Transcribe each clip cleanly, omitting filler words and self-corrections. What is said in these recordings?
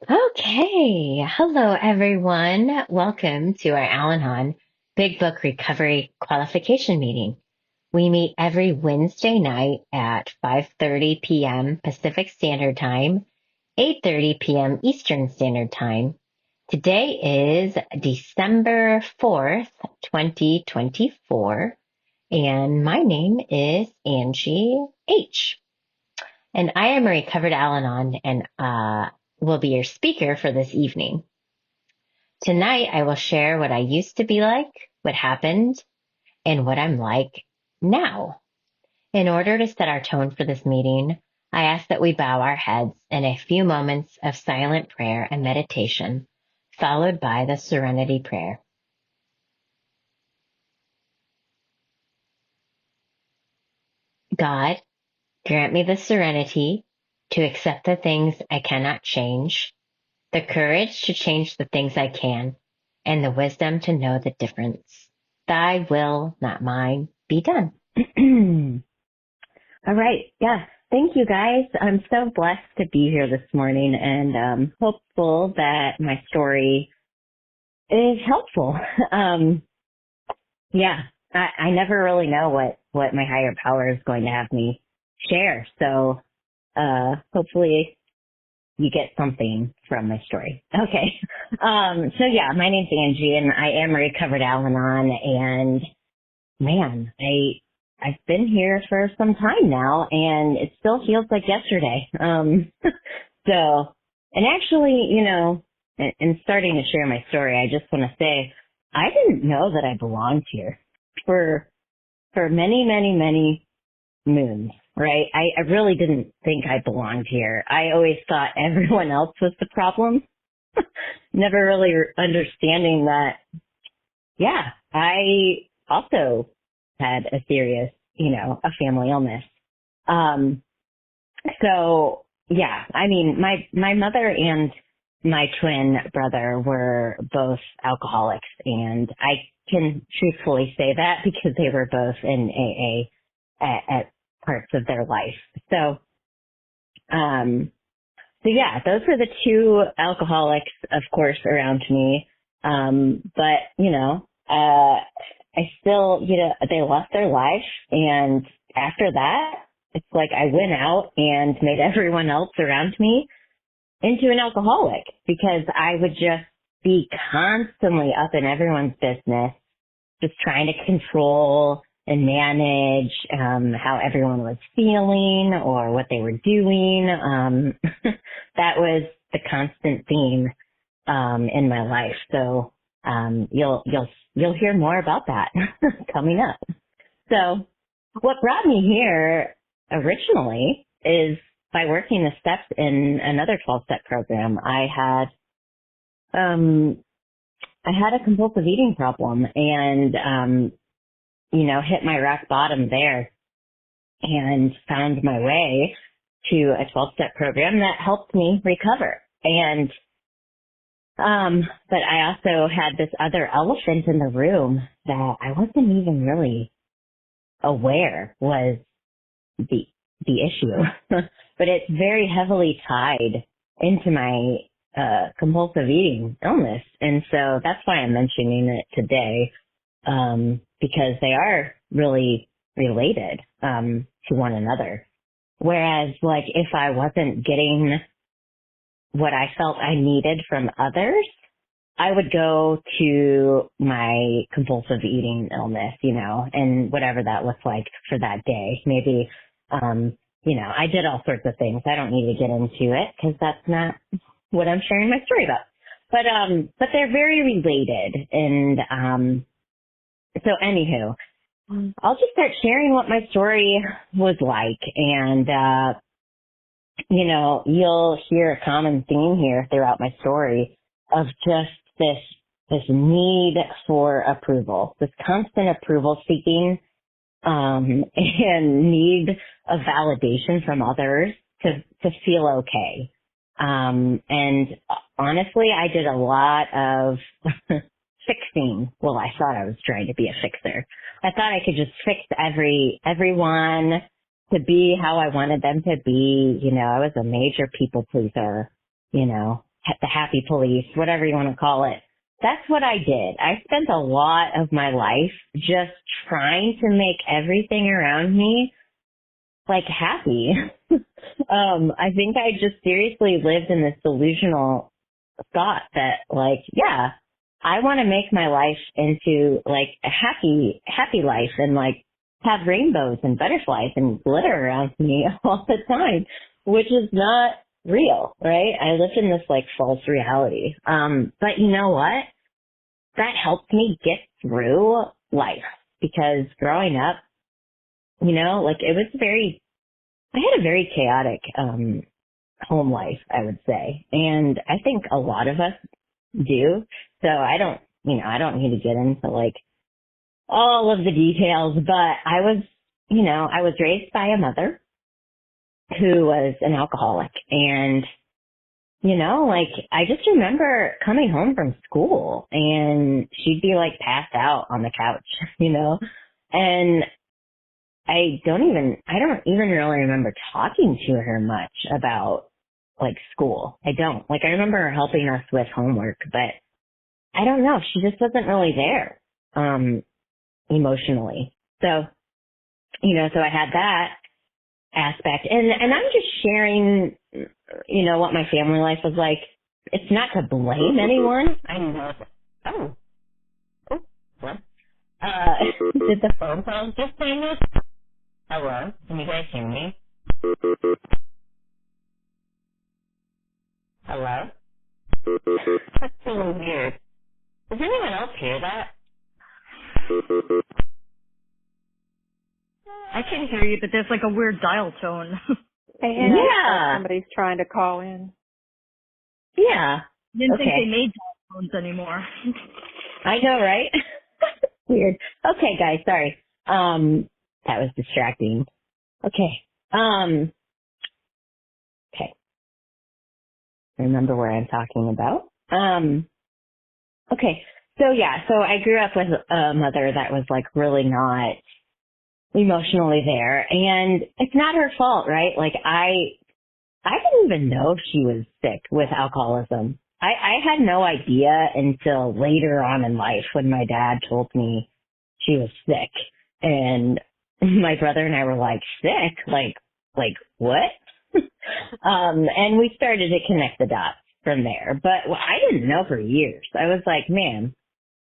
Okay. Hello, everyone. Welcome to our Al-Anon Big Book Recovery Qualification Meeting. We meet every Wednesday night at 5:30 p.m. Pacific Standard Time, 8:30 p.m. Eastern Standard Time. Today is December 4th, 2024, and my name is Angie H. And I am a recovered Al-Anon and will be your speaker for this evening. Tonight, I will share what I used to be like, what happened, and what I'm like now. In order to set our tone for this meeting, I ask that we bow our heads in a few moments of silent prayer and meditation, followed by the serenity prayer. God, grant me the serenity to accept the things I cannot change, the courage to change the things I can, and the wisdom to know the difference. Thy will, not mine, be done. All right. Yeah. Thank you, guys. I'm so blessed to be here this morning and hopeful that my story is helpful. Um, yeah, I never really know what my higher power is going to have me share. So hopefully you get something from my story. Okay. So yeah, my name's Angie and I am a recovered Al-Anon, and man, I've been here for some time now and it still feels like yesterday. So, and actually, in starting to share my story, I just want to say I didn't know that I belonged here for many, many, many moons, right? I really didn't think I belonged here. I always thought everyone else was the problem. Never really understanding that, yeah, I also had a serious, a family illness. Um, so yeah, I mean, my mother and my twin brother were both alcoholics, and I can truthfully say that because they were both in AA at parts of their life. Um, so yeah, those were the two alcoholics, of course, around me. But I still, they lost their life. And after that, it's like I went out and made everyone else around me into an alcoholic because I would just be constantly up in everyone's business, just trying to control and manage how everyone was feeling or what they were doing. That was the constant theme in my life. So you'll hear more about that coming up. So what brought me here originally is by working the steps in another 12-step program. I had a compulsive eating problem and hit my rock bottom there and found my way to a 12-step program that helped me recover. And but I also had this other elephant in the room that I wasn't even really aware was the issue. But it's very heavily tied into my compulsive eating illness. And so that's why I'm mentioning it today, because they are really related to one another. Whereas, like, if I wasn't getting what I felt I needed from others, I would go to my compulsive eating illness, and whatever that looked like for that day. Maybe, I did all sorts of things. I don't need to get into it because that's not what I'm sharing my story about. But they're very related. And, so anywho, I'll just start sharing what my story was like. And, you'll hear a common theme here throughout my story of just this need for approval, this constant approval seeking, and need of validation from others to feel okay. And honestly, I did a lot of fixing. Well, I thought I was trying to be a fixer. I thought I could just fix everyone to be how I wanted them to be. I was a major people pleaser, the happy police, whatever you want to call it. That's what I did. I spent a lot of my life just trying to make everything around me like happy. I think I just seriously lived in this delusional thought that like, yeah, I want to make my life into like a happy life and like have rainbows and butterflies and glitter around me all the time, which is not real, right? I lived in this like false reality. But you know what? That helped me get through life because growing up, you know, like I had a very chaotic, home life, I would say. And I think a lot of us do. So I don't need to get into like all of the details, but I was raised by a mother who was an alcoholic. And, like I just remember coming home from school and she'd be like passed out on the couch, and I don't even really remember talking to her much about like school. I don't. Like I remember her helping us with homework, but I don't know. She just wasn't really there, emotionally. So, so I had that aspect and I'm just sharing, what my family life was like. It's not to blame anyone. I know. Well, did the phone call just hang up? Hello? Can you guys hear me? Hello? That's so weird. Does anyone else hear that? I can hear you, but there's like a weird dial tone. Hey, Anna, Yeah. somebody's trying to call in. Yeah. Didn't Okay. think they made dial tones anymore. I know, right? Weird. Okay, guys, sorry. That was distracting. Okay. Okay. Remember where I'm talking about. Okay. So I grew up with a mother that was like really not emotionally there, and it's not her fault, right? Like I didn't even know if she was sick with alcoholism. I had no idea until later on in life when my dad told me she was sick, and my brother and I were like, sick? Like what? And we started to connect the dots from there. But I didn't know for years. I was like, man,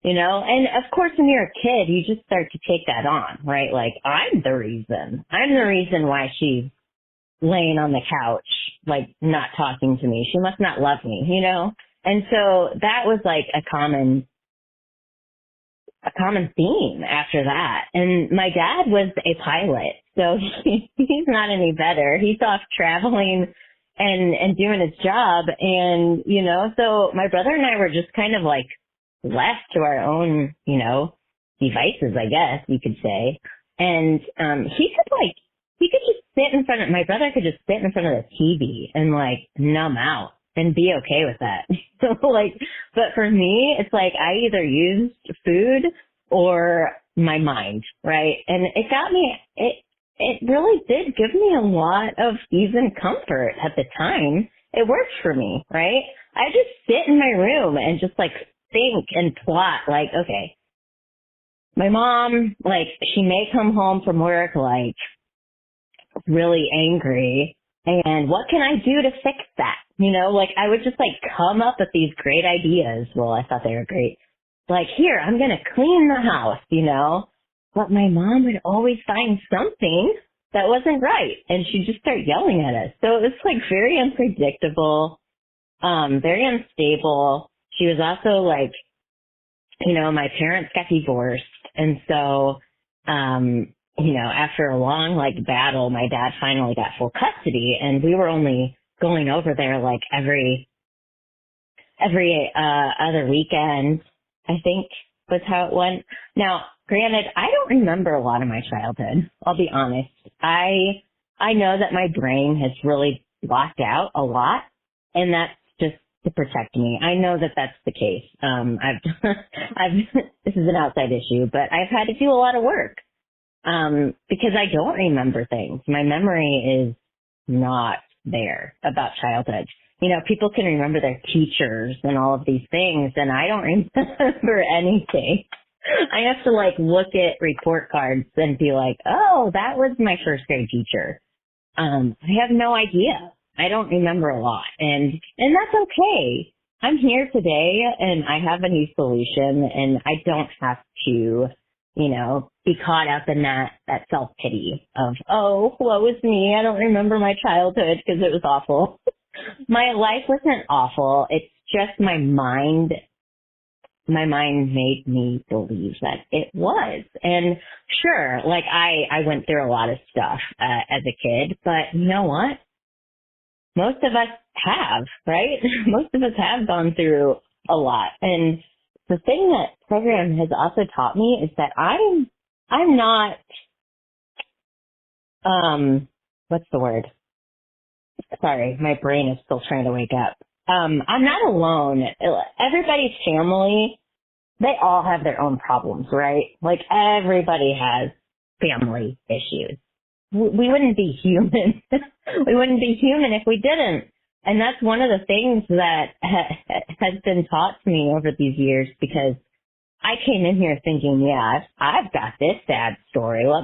and of course when you're a kid, you just start to take that on, right? Like I'm the reason why she's laying on the couch, like not talking to me. She must not love me, And so that was like a common theme after that. And my dad was a pilot, so he's not any better. He's off traveling and doing his job. And, so my brother and I were just kind of like left to our own, devices, I guess you could say. And, he could just my brother could just sit in front of the TV and like numb out and be okay with that. So but for me, it's like I either used food or my mind, right? And it really did give me a lot of ease and comfort at the time. It worked for me, right? I just sit in my room and just like think and plot like, okay, my mom, like she may come home from work like really angry, and what can I do to fix that? I would just like come up with these great ideas. Well, I thought they were great. Like, here, I'm going to clean the house, but my mom would always find something that wasn't right, and she'd just start yelling at us. So it was like very unpredictable, very unstable. She was also like, my parents got divorced, and so, after a long like battle, my dad finally got full custody, and we were only going over there like every other weekend, I think was how it went. Now, granted, I don't remember a lot of my childhood. I'll be honest. I know that my brain has really blocked out a lot, and that's just to protect me. I know that that's the case. This is an outside issue, but I've had to do a lot of work. Because I don't remember things. My memory is not there about childhood. people can remember their teachers and all of these things, and I don't remember anything. I have to look at report cards and be like, oh, that was my first grade teacher. I have no idea. I don't remember a lot, and that's okay. I'm here today, and I have a new solution, and I don't have to, be caught up in that self-pity of, oh, woe is me. I don't remember my childhood because it was awful. My life wasn't awful. It's just my mind made me believe that it was. And sure, I went through a lot of stuff as a kid, but you know what? Most of us have, right? Most of us have gone through a lot. And the thing that program has also taught me is that I'm not, what's the word? Sorry, my brain is still trying to wake up. I'm not alone. Everybody's family, they all have their own problems, right? Everybody has family issues. We wouldn't be human. We wouldn't be human if we didn't. And that's one of the things that has been taught to me over these years, because I came in here thinking, yeah, I've got this sad story. Let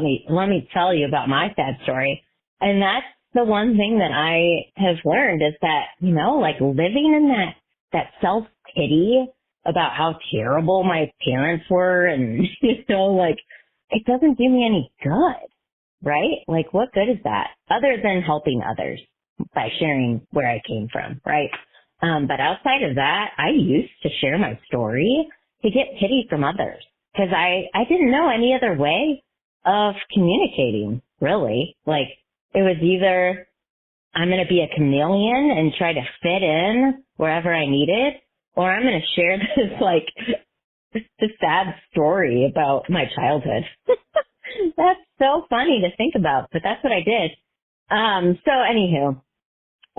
me tell you about my sad story. And that's the one thing that I have learned is that, living in that self-pity about how terrible my parents were and, it doesn't do me any good, right? What good is that other than helping others by sharing where I came from, right? But outside of that, I used to share my story to get pity from others because I didn't know any other way of communicating, really. It was either I'm going to be a chameleon and try to fit in wherever I needed, or I'm going to share this sad story about my childhood. That's so funny to think about, but that's what I did.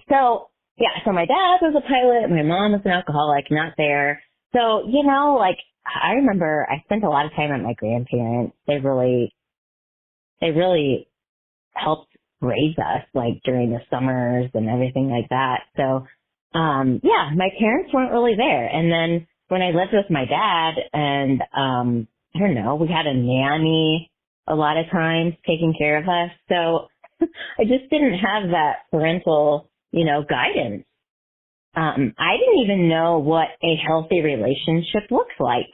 So my dad was a pilot, my mom was an alcoholic, not there. So, I remember I spent a lot of time at my grandparents. They really helped raise us, during the summers and everything like that. So, my parents weren't really there. And then when I lived with my dad and, I don't know, we had a nanny a lot of times taking care of us. So I just didn't have that parental, guidance. I didn't even know what a healthy relationship looks like,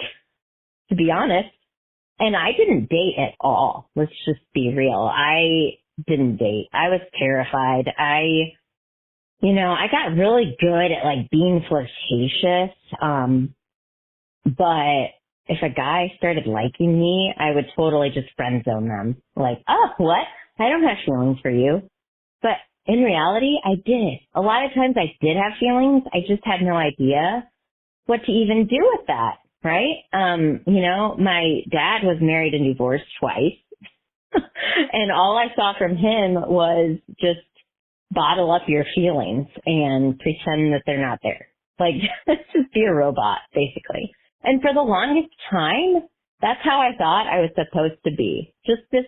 to be honest. And I didn't date at all. Let's just be real. I didn't date. I was terrified. I got really good at being flirtatious. But if a guy started liking me, I would totally just friend zone them. Oh, what? I don't have feelings for you. But in reality, I did. A lot of times I did have feelings. I just had no idea what to even do with that, right? My dad was married and divorced twice. And all I saw from him was just bottle up your feelings and pretend that they're not there. Just be a robot, basically. And for the longest time, that's how I thought I was supposed to be. Just this,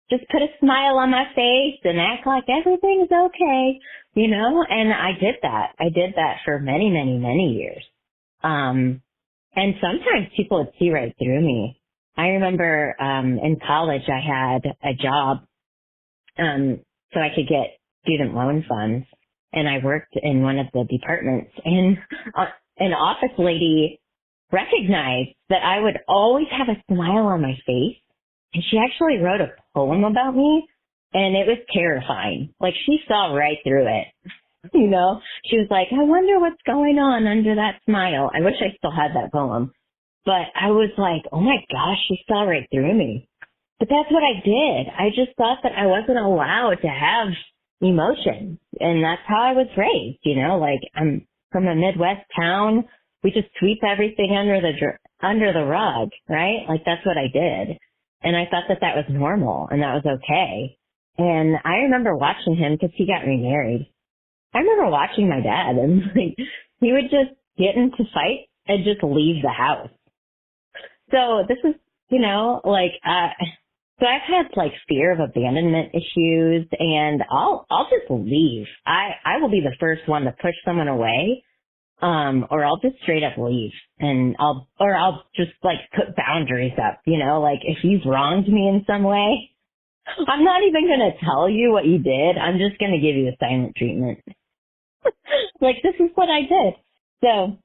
just put a smile on my face and act like everything's okay, and I did that. I did that for many, many, many years. And sometimes people would see right through me. I remember, in college I had a job, so I could get student loan funds, and I worked in one of the departments, and an office lady recognized that I would always have a smile on my face. And she actually wrote a poem about me, and it was terrifying. She saw right through it. She was like, I wonder what's going on under that smile. I wish I still had that poem. But I was like, oh my gosh, she saw right through me. But that's what I did. I just thought that I wasn't allowed to have emotions. And that's how I was raised, I'm from a Midwest town. We just sweep everything under the rug, right? That's what I did. And I thought that was normal and that was okay. And I remember watching him because he got remarried. I remember watching my dad and he would just get into fights and just leave the house. So this is, So I've had like fear of abandonment issues, and I'll just leave. I will be the first one to push someone away, or I'll just straight up leave, and I'll just like put boundaries up, like if you've wronged me in some way, I'm not even going to tell you what you did. I'm just going to give you the silent treatment. Like, this is what I did. So,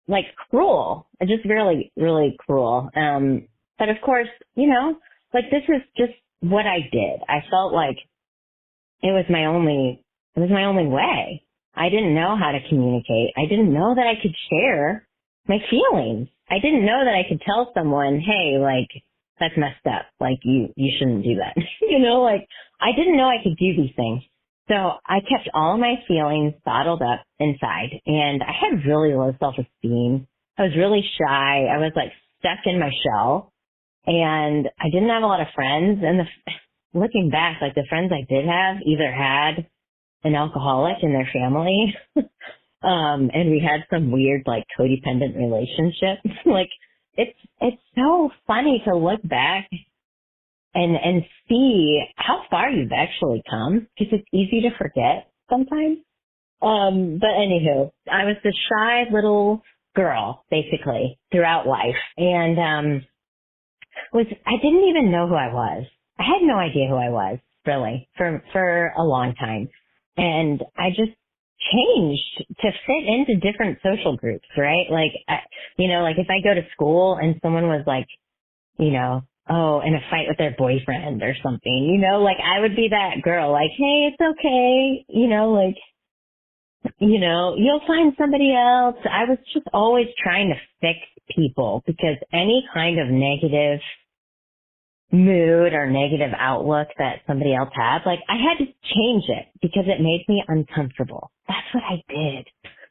like, cruel. Just really, really cruel. But of course, like, this is just what I did. I felt like it was my only way. I didn't know how to communicate. I didn't know that I could share my feelings. I didn't know that I could tell someone, hey, like, that's messed up. Like, you shouldn't do that. Like, I didn't know I could do these things. So I kept all my feelings bottled up inside, and I had really low self-esteem. I was really shy. I was like stuck in my shell, and I didn't have a lot of friends. And looking back, like the friends I did have either had an alcoholic in their family, and we had some weird like codependent relationship. Like it's so funny to look back and see how far you've actually come, because it's easy to forget sometimes. But anywho, I was this shy little girl basically throughout life, and I didn't even know who I was. I had no idea who I was really for a long time, and I just changed to fit into different social groups, right? Like, like if I go to school and someone was like, in a fight with their boyfriend or something, like I would be that girl, like, hey, it's okay, like, you'll find somebody else. I was just always trying to fix people, because any kind of negative mood or negative outlook that somebody else had, like I had to change it because it made me uncomfortable. That's what I did.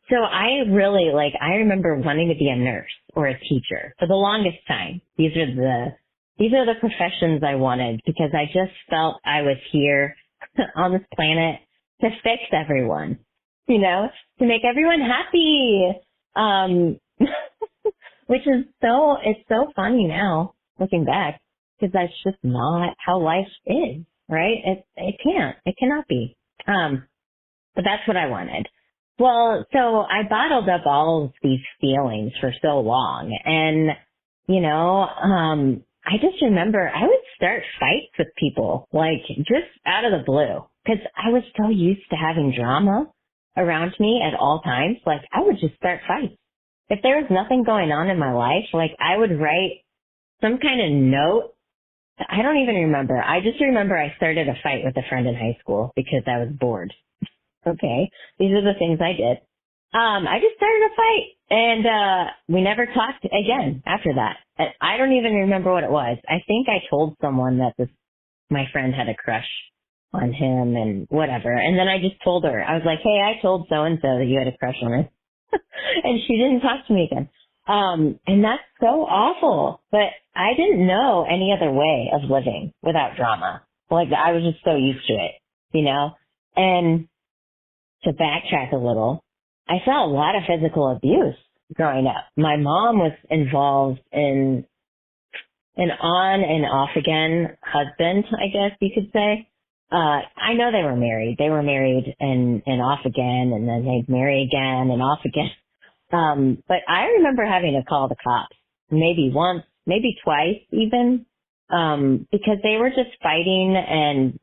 So I really, I remember wanting to be a nurse or a teacher for the longest time. These are the professions I wanted, because I just felt I was here on this planet to fix everyone, to make everyone happy. Which is it's so funny now looking back, because that's just not how life is, right? It cannot be. But that's what I wanted. Well, so I bottled up all of these feelings for so long, and, I just remember I would start fights with people, like just out of the blue, because I was so used to having drama around me at all times. Like I would just start fights. If there was nothing going on in my life, like I would write some kind of note. I don't even remember. I just remember I started a fight with a friend in high school because I was bored. Okay. These are the things I did. I just started a fight, and we never talked again after that. I don't even remember what it was. I think I told someone that my friend had a crush on him and whatever. And then I just told her. I was like, hey, I told so-and-so that you had a crush on her. And she didn't talk to me again. And that's so awful. But I didn't know any other way of living without drama. Like, I was just so used to it, And to backtrack a little, I saw a lot of physical abuse growing up. My mom was involved in an on and off again husband, I guess you could say. I know they were married. They were married and off again, and then they'd marry again and off again. But I remember having to call the cops maybe once, maybe twice even, because they were just fighting and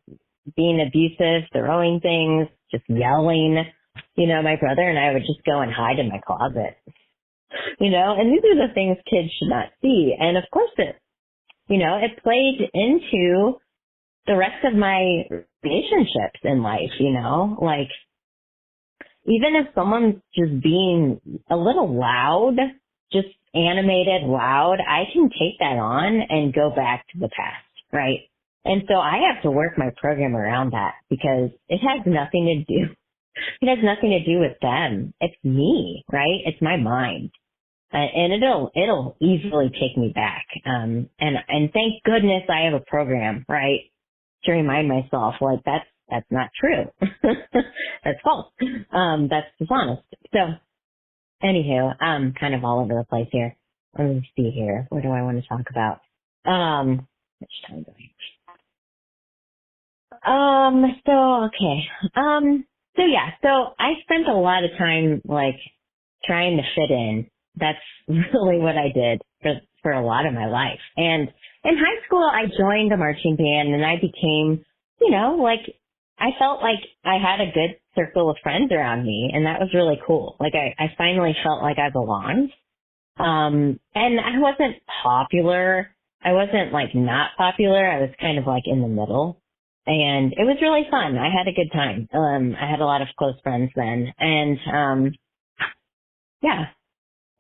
being abusive, throwing things, just yelling. My brother and I would just go and hide in my closet, and these are the things kids should not see. And of course it played into the rest of my relationships in life, like even if someone's just being a little loud, just animated loud, I can take that on and go back to the past, right? And so I have to work my program around that, because it has nothing to do with them. It's me, right? It's my mind. And it'll easily take me back. And thank goodness I have a program, right? To remind myself, like, that's not true. That's false. That's dishonest. So anywho, I'm kind of all over the place here. Let me see here. What do I want to talk about? Which time do I Okay. So I spent a lot of time, like, trying to fit in. That's really what I did for a lot of my life. And in high school, I joined a marching band and I became, like, I felt like I had a good circle of friends around me, and that was really cool. Like, I finally felt like I belonged. And I wasn't popular. I wasn't, like, not popular. I was kind of, like, in the middle. And it was really fun. I had a good time. I had a lot of close friends then. And, yeah.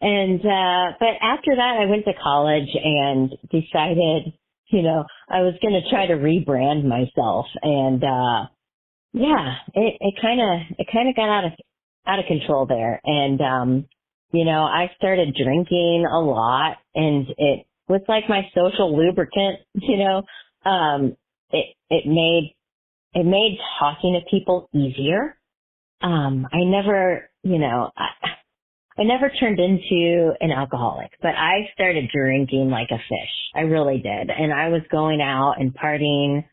And, but after that, I went to college and decided, I was going to try to rebrand myself. And, yeah, it kind of got out of control there. And, I started drinking a lot, and it was like my social lubricant, it made talking to people easier. I never, I never turned into an alcoholic, but I started drinking like a fish. I really did. And I was going out and partying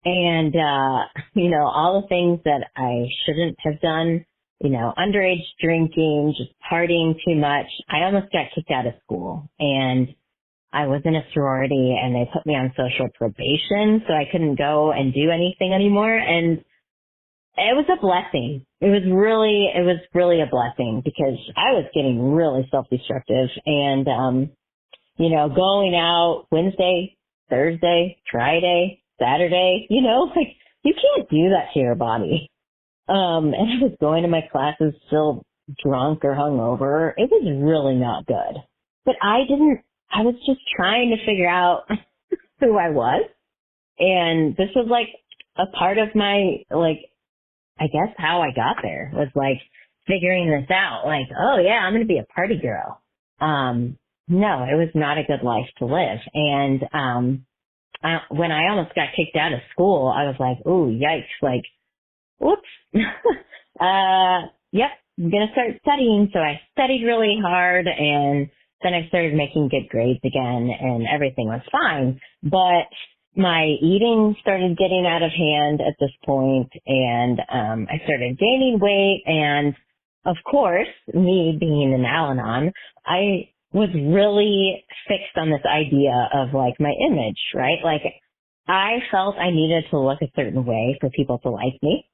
and, all the things that I shouldn't have done, underage drinking, just partying too much. I almost got kicked out of school, and I was in a sorority and they put me on social probation, so I couldn't go and do anything anymore. And it was a blessing. It was really a blessing because I was getting really self-destructive and, going out Wednesday, Thursday, Friday, Saturday, like you can't do that to your body. And I was going to my classes still drunk or hungover. It was really not good. But I was just trying to figure out who I was. And this was like a part of my, like, I guess how I got there was like figuring this out. Like, oh yeah, I'm going to be a party girl. No, it was not a good life to live. And, when I almost got kicked out of school, I was like, ooh, yikes, like, whoops. Yep, I'm going to start studying. So I studied really hard, and then I started making good grades again, and everything was fine. But my eating started getting out of hand at this point, and I started gaining weight. And of course, me being an Al-Anon, I was really fixed on this idea of like my image, right? Like I felt I needed to look a certain way for people to like me.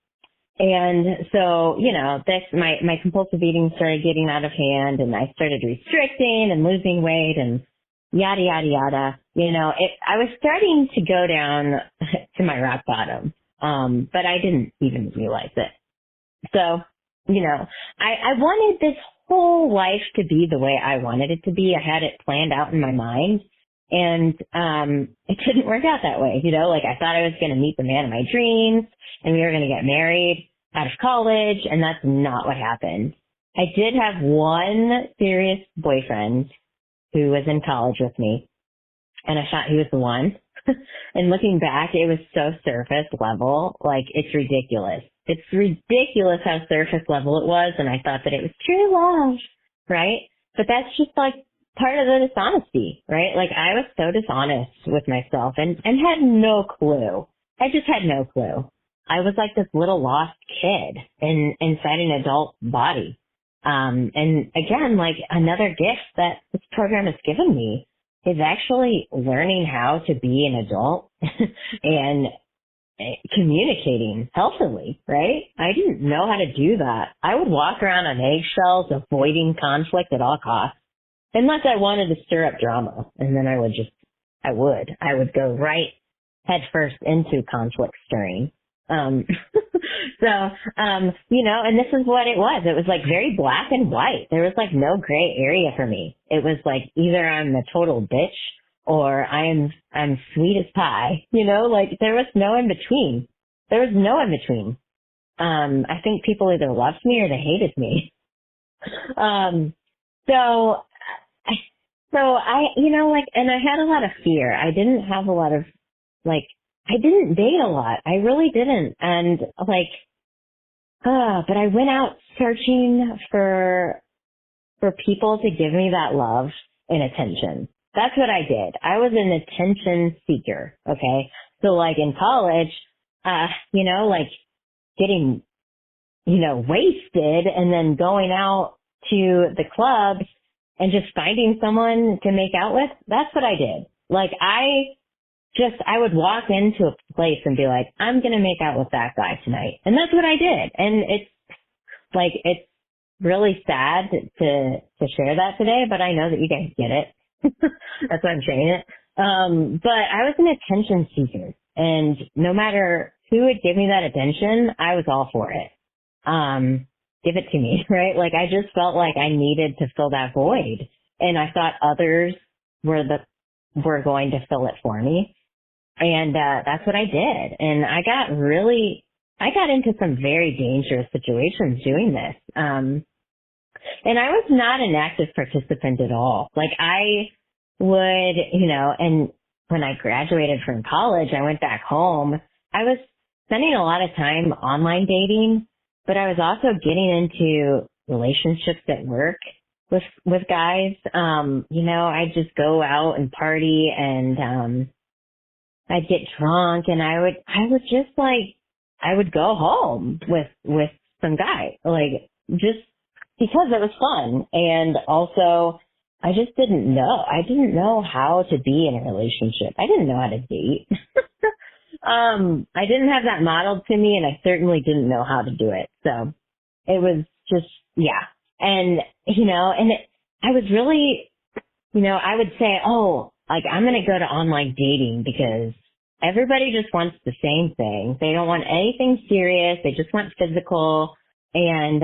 And so, my compulsive eating started getting out of hand, and I started restricting and losing weight and yada, yada, yada. I was starting to go down to my rock bottom. But I didn't even realize it. So, I wanted this whole life to be the way I wanted it to be. I had it planned out in my mind, and, it didn't work out that way. Like I thought I was going to meet the man of my dreams and we were going to get married out of college, and that's not what happened. I did have one serious boyfriend who was in college with me, and I thought he was the one. And looking back, it was so surface level, like it's ridiculous. It's ridiculous how surface level it was, and I thought that it was true love, right? But that's just like part of the dishonesty, right? Like I was so dishonest with myself and had no clue. I just had no clue. I was like this little lost kid inside an adult body. And again, like another gift that this program has given me is actually learning how to be an adult and communicating healthily, right? I didn't know how to do that. I would walk around on eggshells, avoiding conflict at all costs, unless I wanted to stir up drama. And then I would go right head first into conflict stirring. And this is what it was. It was like very black and white. There was like no gray area for me. It was like either I'm a total bitch or I'm sweet as pie, like there was no in between. There was no in between. I think people either loved me or they hated me. So I, and I had a lot of fear. I didn't have a lot of I didn't date a lot. I really didn't. And but I went out searching for people to give me that love and attention. That's what I did. I was an attention seeker. Okay. So in college, like getting, wasted and then going out to the clubs and just finding someone to make out with. That's what I did. Like I would walk into a place and be like, I'm going to make out with that guy tonight. And that's what I did. And it's really sad to share that today, but I know that you guys get it. That's why I'm sharing it. But I was an attention seeker, and no matter who would give me that attention, I was all for it. Give it to me, right? Like I just felt like I needed to fill that void, and I thought others were going to fill it for me. And that's what I did. And I got into some very dangerous situations doing this. And I was not an active participant at all. Like I would, and when I graduated from college, I went back home. I was spending a lot of time online dating, but I was also getting into relationships at work with guys. I'd just go out and party, and I'd get drunk, and I would go home with some guy, like just because it was fun. And also I just didn't know. I didn't know how to be in a relationship. I didn't know how to date. I didn't have that modeled to me, and I certainly didn't know how to do it. So it was just, yeah. And, I was really, I would say, like I'm going to go to online dating because everybody just wants the same thing. They don't want anything serious. They just want physical. And,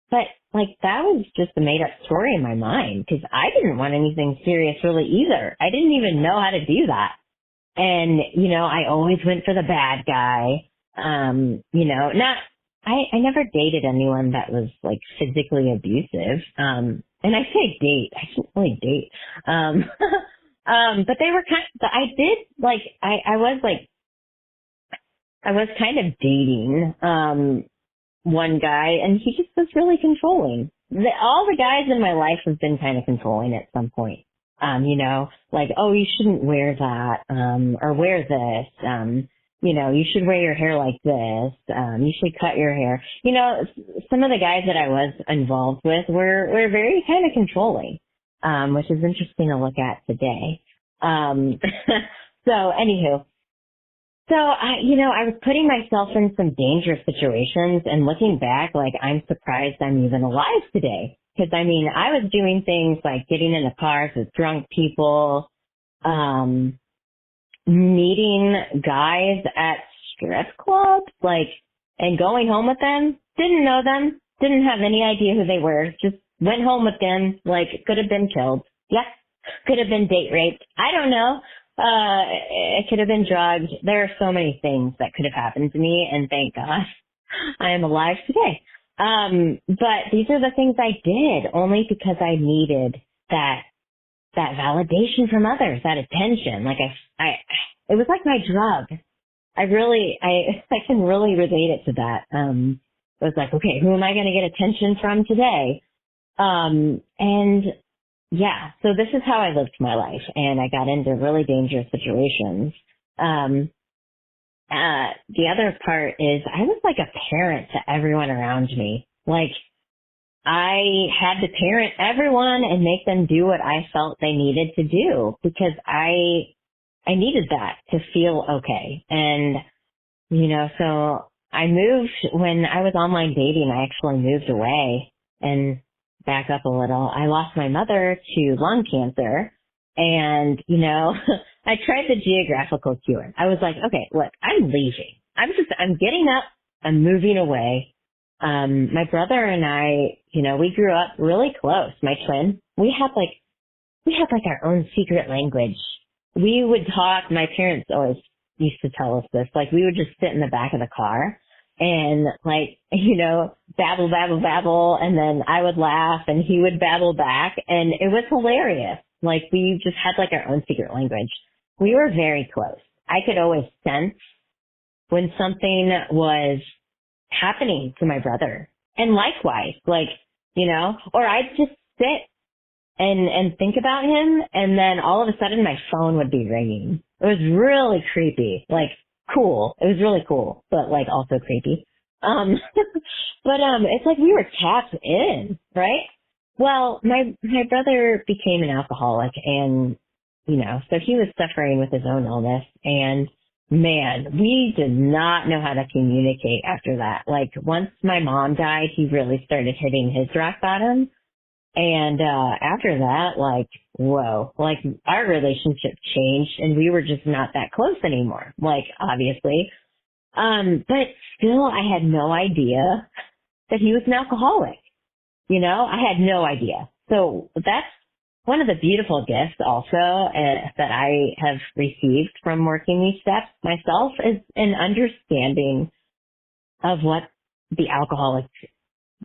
but like that was just a made up story in my mind because I didn't want anything serious really either. I didn't even know how to do that. And, I always went for the bad guy. I never dated anyone that was like physically abusive. And I say date, I shouldn't really date. But they were I was kind of dating, one guy, and he just was really controlling. All the guys in my life have been kind of controlling at some point. Like, you shouldn't wear that, or wear this, you should wear your hair like this, you should cut your hair. Some of the guys that I was involved with were very kind of controlling, which is interesting to look at today. So anywho, I was putting myself in some dangerous situations, and looking back, like, I'm surprised I'm even alive today. Because, I was doing things like getting in the cars with drunk people, meeting guys at strip clubs, and going home with them. Didn't know them, didn't have any idea who they were, just went home with them, could have been killed. Yes, could have been date raped. I don't know. It could have been drugged. There are so many things that could have happened to me, and thank God I am alive today. But these are the things I did only because I needed that validation from others, that attention. It was like my drug. I can really relate it to that. It was like, okay, who am I going to get attention from today? And yeah, so this is how I lived my life, and I got into really dangerous situations. The other part is I was like a parent to everyone around me. I had to parent everyone and make them do what I felt they needed to do because I needed that to feel okay. And, so I moved when I was online dating. I actually moved away, and back up a little. I lost my mother to lung cancer, and, I tried the geographical cure. I was like, okay, look, I'm leaving. I'm getting up. I'm moving away. My brother and I, we grew up really close. My twin, we had our own secret language. We would talk. My parents always used to tell us this. We would just sit in the back of the car and babble, babble, babble. And then I would laugh and he would babble back. And it was hilarious. We just had our own secret language. We were very close. I could always sense when something was happening to my brother. And likewise, or I'd just sit and think about him, and then all of a sudden my phone would be ringing. It was really creepy. cool. It was really cool, but like also creepy. Um, but it's like we were tapped in, right? Well, my brother became an alcoholic, and so he was suffering with his own illness, and man, we did not know how to communicate after that. Like once my mom died, he really started hitting his rock bottom. And after that, like, whoa, like our relationship changed and we were just not that close anymore, like obviously. But still I had no idea that he was an alcoholic. I had no idea. So that's one of the beautiful gifts also that I have received from working these steps myself is an understanding of what the alcoholic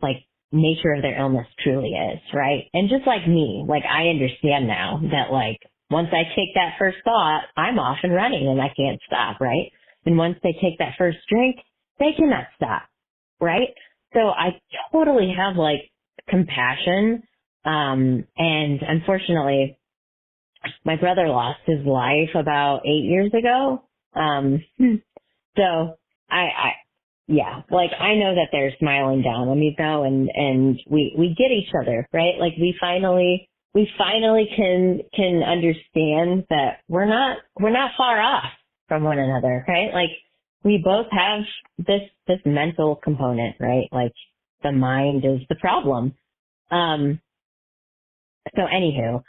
like nature of their illness truly is, right? And just like me, like I understand now that like once I take that first thought, I'm off and running and I can't stop, right? And once they take that first drink, they cannot stop, right? So I totally have like compassion. And unfortunately, my brother lost his life about 8 years ago. So yeah, like I know that they're smiling down on me though, and we get each other, right? Like we finally can understand that we're not far off from one another, right? Like we both have this mental component, right? Like the mind is the problem. So anywho,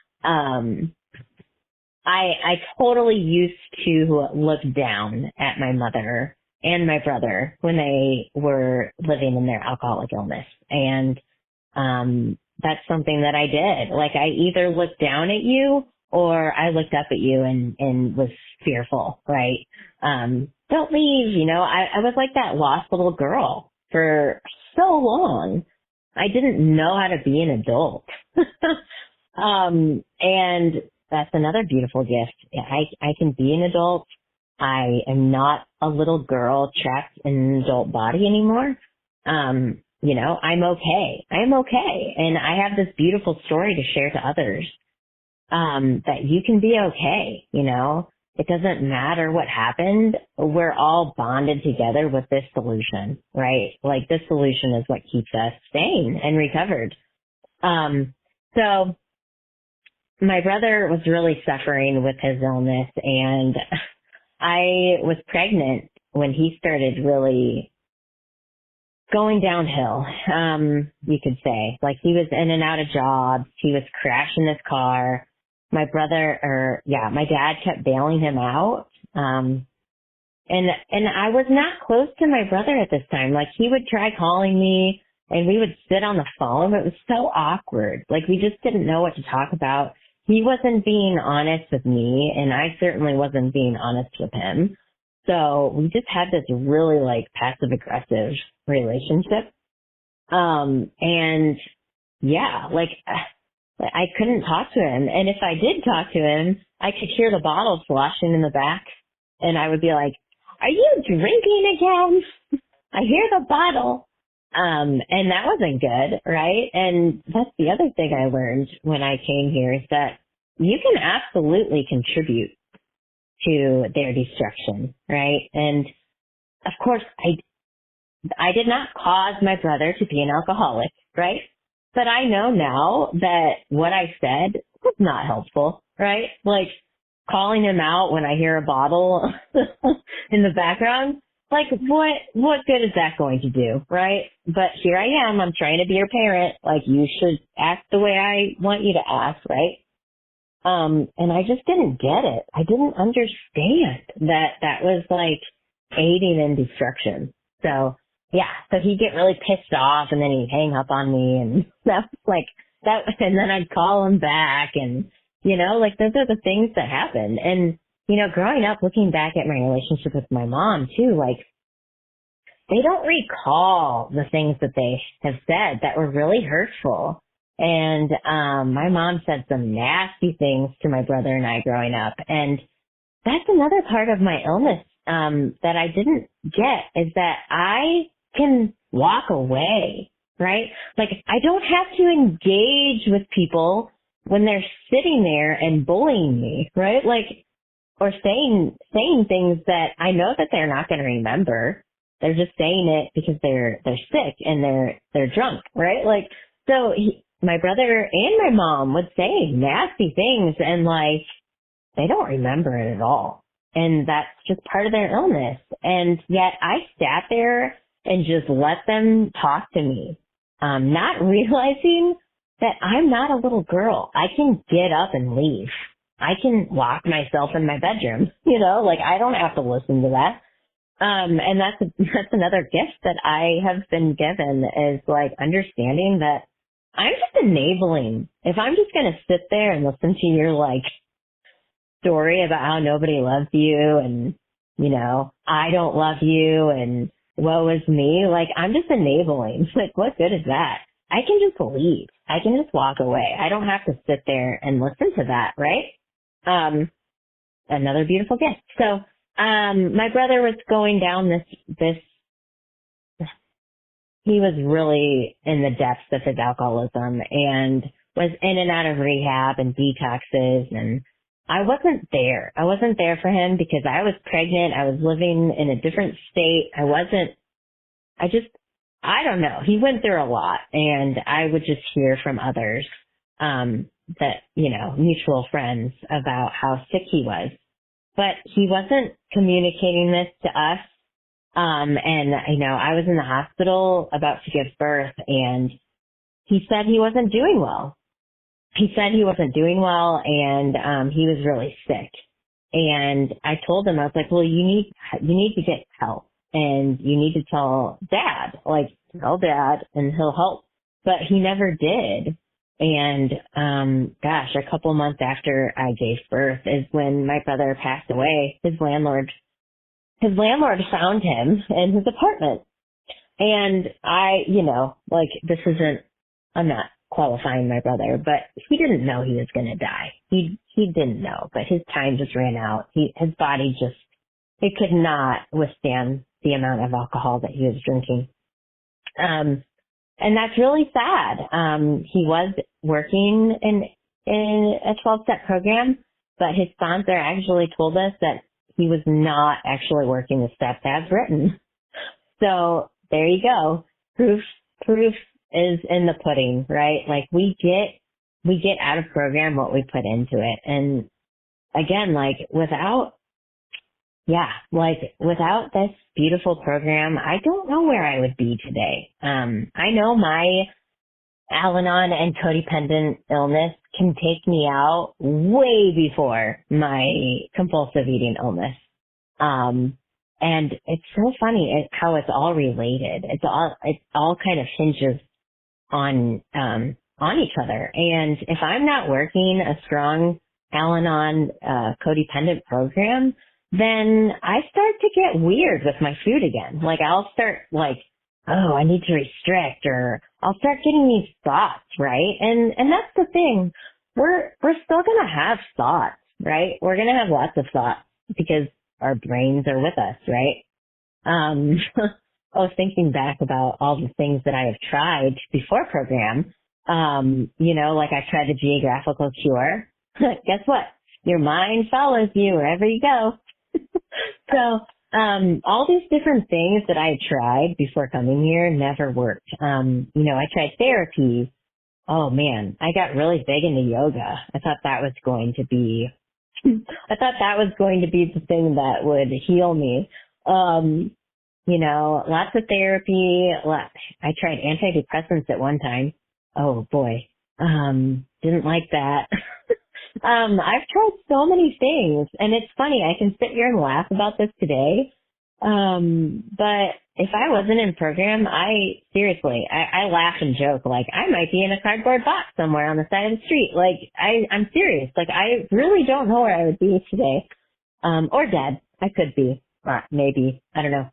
I totally used to look down at my mother and my brother when they were living in their alcoholic illness. And that's something that I did. Like I either looked down at you or I looked up at you and was fearful, right? Don't leave, I was like that lost little girl for so long. I didn't know how to be an adult. And that's another beautiful gift. I can be an adult. I am not a little girl trapped in an adult body anymore. I'm okay. I am okay. And I have this beautiful story to share to others, that you can be okay. It doesn't matter what happened. We're all bonded together with this solution, right? Like this solution is what keeps us sane and recovered. So my brother was really suffering with his illness, and I was pregnant when he started really going downhill, you could say. Like he was in and out of jobs. He was crashing his car. My dad kept bailing him out. And I was not close to my brother at this time. Like he would try calling me and we would sit on the phone. It was so awkward. Like we just didn't know what to talk about. He wasn't being honest with me, and I certainly wasn't being honest with him. So we just had this really like passive aggressive relationship. And yeah, like I couldn't talk to him. And if I did talk to him, I could hear the bottle sloshing in the back, and I would be like, "Are you drinking again? I hear the bottle." And that wasn't good, right? And that's the other thing I learned when I came here is that you can absolutely contribute to their destruction, right? And of course, I did not cause my brother to be an alcoholic, right? But I know now that what I said was not helpful, right? Like calling him out when I hear a bottle in the background. Like, what good is that going to do, right? But here I am. I'm trying to be your parent. Like, you should act the way I want you to act, right? And I just didn't get it. I didn't understand that was like aiding in destruction. So, yeah. So he'd get really pissed off and then he'd hang up on me, and that was like that. And then I'd call him back, and like those are the things that happen. And growing up, looking back at my relationship with my mom too, like they don't recall the things that they have said that were really hurtful. And my mom said some nasty things to my brother and I growing up. And that's another part of my illness that I didn't get, is that I can walk away, right? Like I don't have to engage with people when they're sitting there and bullying me, right? Like or saying things that I know that they're not going to remember. They're just saying it because they're sick and they're drunk, right? Like, so my brother and my mom would say nasty things, and like, they don't remember it at all. And that's just part of their illness. And yet I sat there and just let them talk to me, not realizing that I'm not a little girl. I can get up and leave. I can lock myself in my bedroom, like I don't have to listen to that. And that's another gift that I have been given, is like understanding that I'm just enabling. If I'm just going to sit there and listen to your like story about how nobody loves you and, I don't love you and woe is me, like I'm just enabling. Like, what good is that? I can just leave. I can just walk away. I don't have to sit there and listen to that, right? Another beautiful gift. So, my brother was going down this, he was really in the depths of his alcoholism and was in and out of rehab and detoxes, and I wasn't there. I wasn't there for him because I was pregnant. I was living in a different state. I don't know. He went through a lot, and I would just hear from others, that, mutual friends about how sick he was. But he wasn't communicating this to us. And, I was in the hospital about to give birth, and he said he wasn't doing well. And, he was really sick. And I told him, I was like, well, you need to get help, and you need to tell Dad, tell Dad and he'll help. But he never did. And, a couple months after I gave birth is when my brother passed away. His landlord found him in his apartment. And I'm not qualifying my brother, but he didn't know he was going to die. He didn't know, but his time just ran out. His body it could not withstand the amount of alcohol that he was drinking. And that's really sad. He was working in a 12-step program, but his sponsor actually told us that he was not actually working the steps as written. So there you go. Proof is in the pudding, right? Like we get out of program what we put into it. And again, without this beautiful program, I don't know where I would be today. I know my Al-Anon and codependent illness can take me out way before my compulsive eating illness. And it's so funny how it's all related. It all kind of hinges on each other. And if I'm not working a strong Al-Anon codependent program, then I start to get weird with my food again. Like I'll start oh, I need to restrict, or I'll start getting these thoughts, right? And that's the thing. We're still going to have thoughts, right? We're going to have lots of thoughts because our brains are with us, right? I was thinking back about all the things that I have tried before program. I tried the geographical cure. Guess what? Your mind follows you wherever you go. So, all these different things that I tried before coming here never worked. I tried therapy. Oh man, I got really big into yoga. I thought that was going to be the thing that would heal me. Lots of therapy. I tried antidepressants at one time. Oh boy. Didn't like that. I've tried so many things, and it's funny, I can sit here and laugh about this today. But if I wasn't in program, I laugh and joke, I might be in a cardboard box somewhere on the side of the street. I'm serious. I really don't know where I would be today. Or dead. I could be. Maybe. I don't know.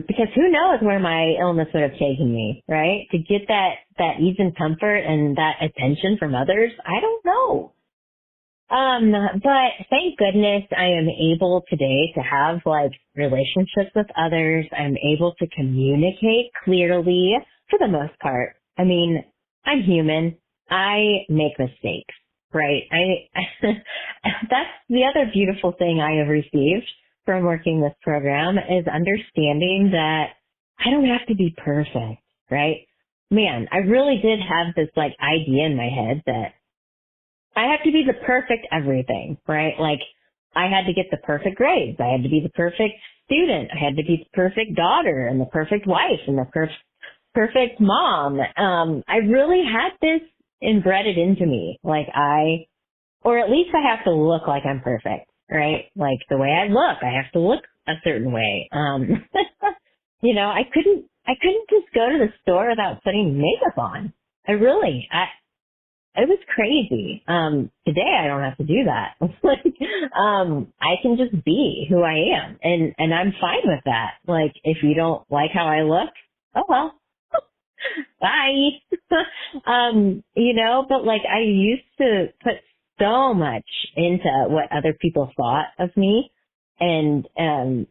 Because who knows where my illness would have taken me, right? To get that ease and comfort and that attention from others, I don't know. But thank goodness I am able today to have relationships with others. I'm able to communicate clearly for the most part. I mean, I'm human. I make mistakes, right? that's the other beautiful thing I have received from working this program is understanding that I don't have to be perfect, right? Man, I really did have this like idea in my head that I have to be the perfect everything, right? Like I had to get the perfect grades. I had to be the perfect student. I had to be the perfect daughter and the perfect wife and the perfect mom. I really had this embedded into me. Like or at least I have to look like I'm perfect, right? Like the way I look, I have to look a certain way. I couldn't just go to the store without putting makeup on. It was crazy. Today I don't have to do that. I can just be who I am and I'm fine with that. Like if you don't like how I look, oh well. Bye. But like I used to put so much into what other people thought of me. And, I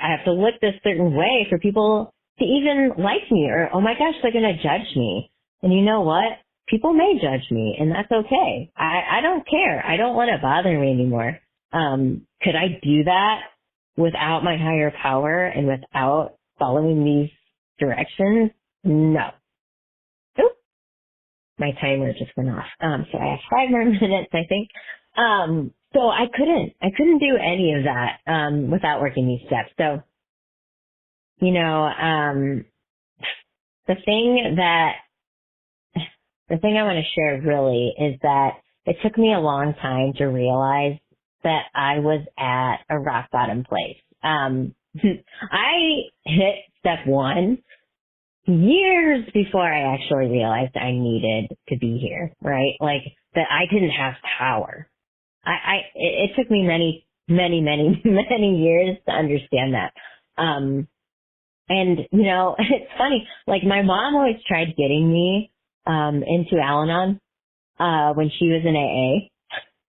have to look this certain way for people to even like me or, oh my gosh, they're going to judge me. And you know what? People may judge me and that's okay. I don't care. I don't let it bother me anymore. Could I do that without my higher power and without following these directions? No. Oop, my timer just went off. So I have 5 more minutes, I think. So I couldn't do any of that, without working these steps. So, the thing I want to share really is that it took me a long time to realize that I was at a rock bottom place. I hit step 1 years before I actually realized I needed to be here, right? Like that I didn't have power. It took me many, many, many, many years to understand that. It's funny, like my mom always tried getting me, into Al-Anon, when she was in AA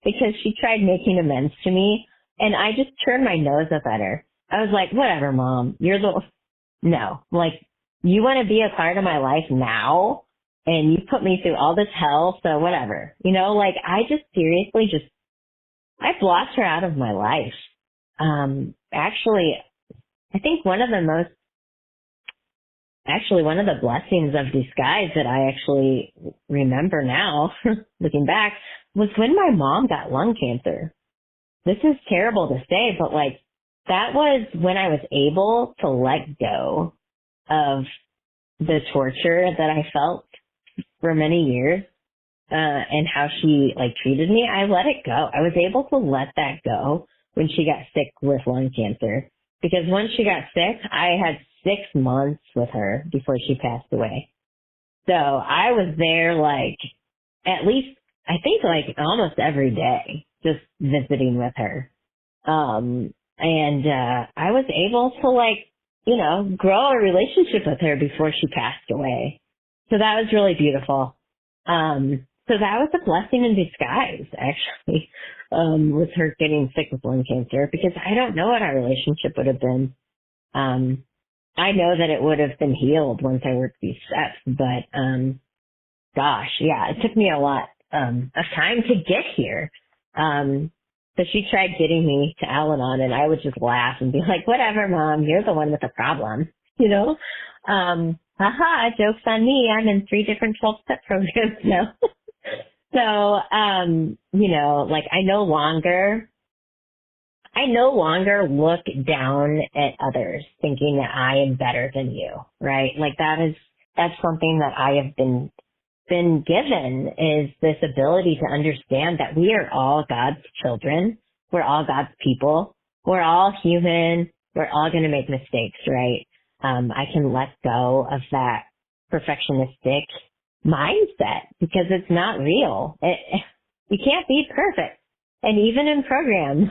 because she tried making amends to me and I just turned my nose up at her. I was like, whatever, mom, no, like you want to be a part of my life now and you put me through all this hell. So whatever, I just seriously I blocked her out of my life. Actually, I think one of the blessings of disguise that I actually remember now, looking back, was when my mom got lung cancer. This is terrible to say, but like, that was when I was able to let go of the torture that I felt for many years. And how she like treated me, I let it go. I was able to let that go when she got sick with lung cancer. Because once she got sick, I had 6 months with her before she passed away. So I was there like, at least, I think like almost every day, just visiting with her. I was able to like, grow a relationship with her before she passed away. So that was really beautiful. So that was a blessing in disguise, actually, with her getting sick with lung cancer, because I don't know what our relationship would have been. I know that it would have been healed once I worked these steps, but, gosh, yeah, it took me a lot, of time to get here. So she tried getting me to Al-Anon and I would just laugh and be like, whatever, mom, you're the one with the problem, joke's on me. I'm in 3 different 12-step programs now. So, like I no longer look down at others thinking that I am better than you, right? Like that's something that I have been given, is this ability to understand that we are all God's children. We're all God's people. We're all human. We're all going to make mistakes, right? I can let go of that perfectionistic mindset because it's not real. You can't be perfect. And even in programs,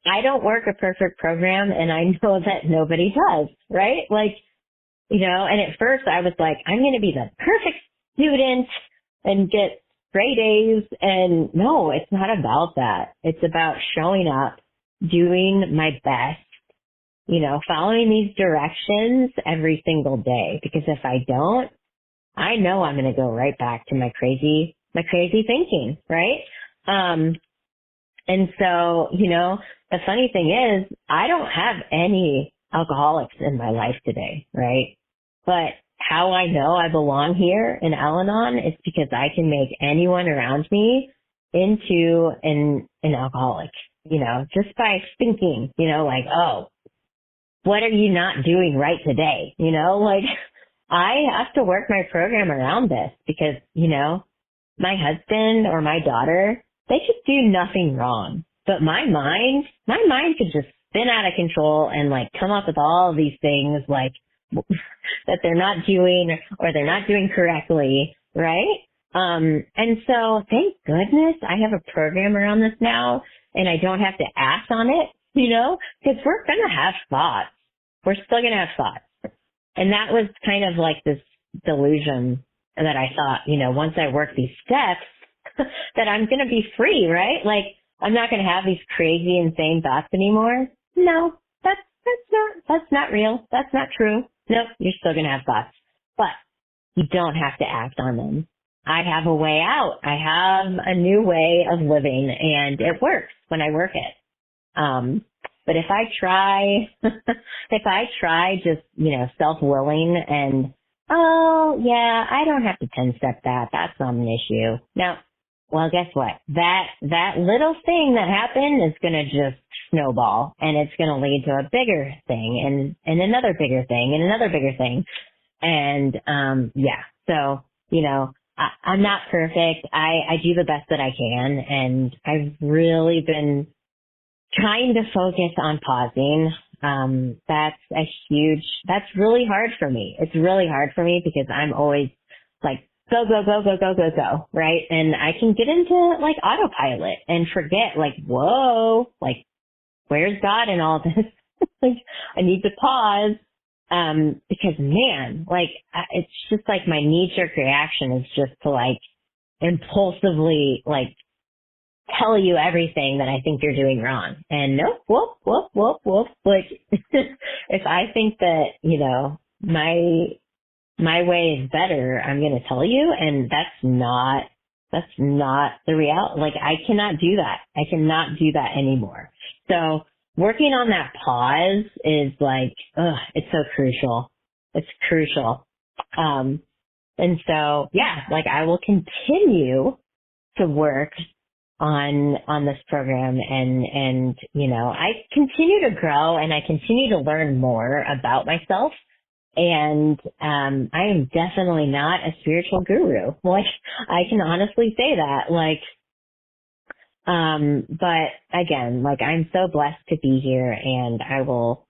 I don't work a perfect program and I know that nobody does, right? Like, and at first I was like, I'm going to be the perfect student and get straight A's. And no, it's not about that. It's about showing up, doing my best, following these directions every single day. Because if I don't, I know I'm going to go right back to my crazy thinking, right? And so, the funny thing is I don't have any alcoholics in my life today, right? But how I know I belong here in Al-Anon is because I can make anyone around me into an alcoholic, just by thinking, like, oh, what are you not doing right today? Like I have to work my program around this because, my husband or my daughter, they could do nothing wrong. But my mind could just spin out of control and like come up with all of these things like that they're not doing or they're not doing correctly, right? And so thank goodness I have a program around this now and I don't have to act on it, because we're going to have thoughts. We're still going to have thoughts. And that was kind of like this delusion that I thought, once I work these steps that I'm going to be free, right? Like I'm not going to have these crazy, insane thoughts anymore. No, that's not real. That's not true. Nope, you're still going to have thoughts, but you don't have to act on them. I have a way out. I have a new way of living and it works when I work it. But if I try just, self-willing and, oh yeah, I don't have to 10-step that. That's not an issue. Now, well, guess what? That little thing that happened is going to just snowball and it's going to lead to a bigger thing and another bigger thing and another bigger thing. And, so, I'm not perfect. I do the best that I can. And I've really been trying to focus on pausing. That's really hard for me. It's really hard for me because I'm always like, go, go, go, go, go, go, go, right? And I can get into like autopilot and forget like, whoa, like, where's God in all this? Like, I need to pause, because man, like, it's just like my knee-jerk reaction is just to like impulsively like tell you everything that I think you're doing wrong. And nope, whoop, whoop, whoop, whoop. Like, if I think that, my way is better, I'm going to tell you. And that's not the reality. Like, I cannot do that. I cannot do that anymore. So working on that pause is like, it's so crucial. It's crucial. And so, yeah, like I will continue to work on this program and, I continue to grow and I continue to learn more about myself. And, I am definitely not a spiritual guru. Like, I can honestly say that, like, but again, like I'm so blessed to be here and I will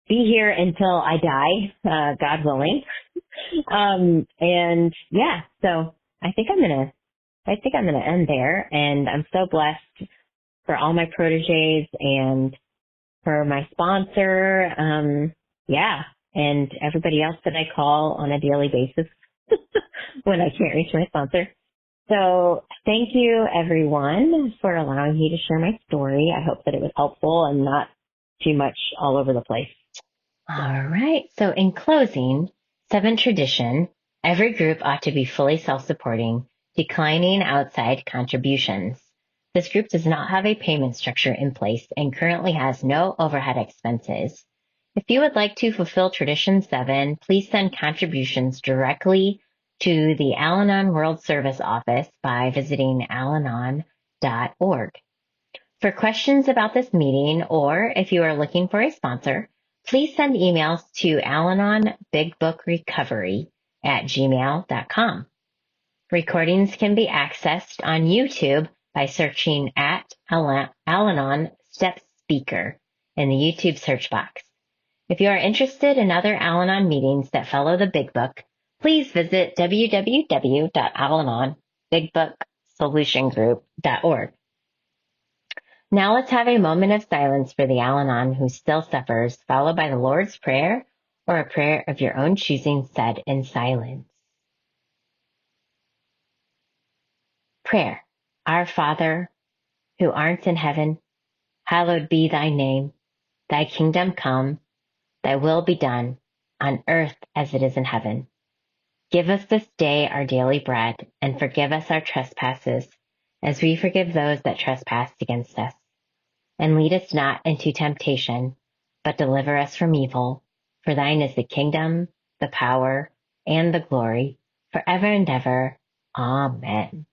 be here until I die, God willing. And yeah, so I think I'm going to end there, and I'm so blessed for all my proteges and for my sponsor. And everybody else that I call on a daily basis when I can't reach my sponsor. So thank you everyone for allowing me to share my story. I hope that it was helpful and not too much all over the place. All right. So in closing, 7 tradition, every group ought to be fully self-supporting, declining outside contributions. This group does not have a payment structure in place and currently has no overhead expenses. If you would like to fulfill Tradition 7, please send contributions directly to the Al-Anon World Service Office by visiting alanon.org. For questions about this meeting, or if you are looking for a sponsor, please send emails to alanonbigbookrecovery@gmail.com. Recordings can be accessed on YouTube by searching at Al-Anon Step Speaker in the YouTube search box. If you are interested in other Al-Anon meetings that follow the Big Book, please visit www.alanonbigbooksolutiongroup.org. Now let's have a moment of silence for the Al-Anon who still suffers, followed by the Lord's Prayer or a prayer of your own choosing said in silence. Prayer. Our Father, who art in heaven, hallowed be thy name. Thy kingdom come, thy will be done, on earth as it is in heaven. Give us this day our daily bread, and forgive us our trespasses, as we forgive those that trespass against us. And lead us not into temptation, but deliver us from evil. For thine is the kingdom, the power, and the glory, forever and ever. Amen.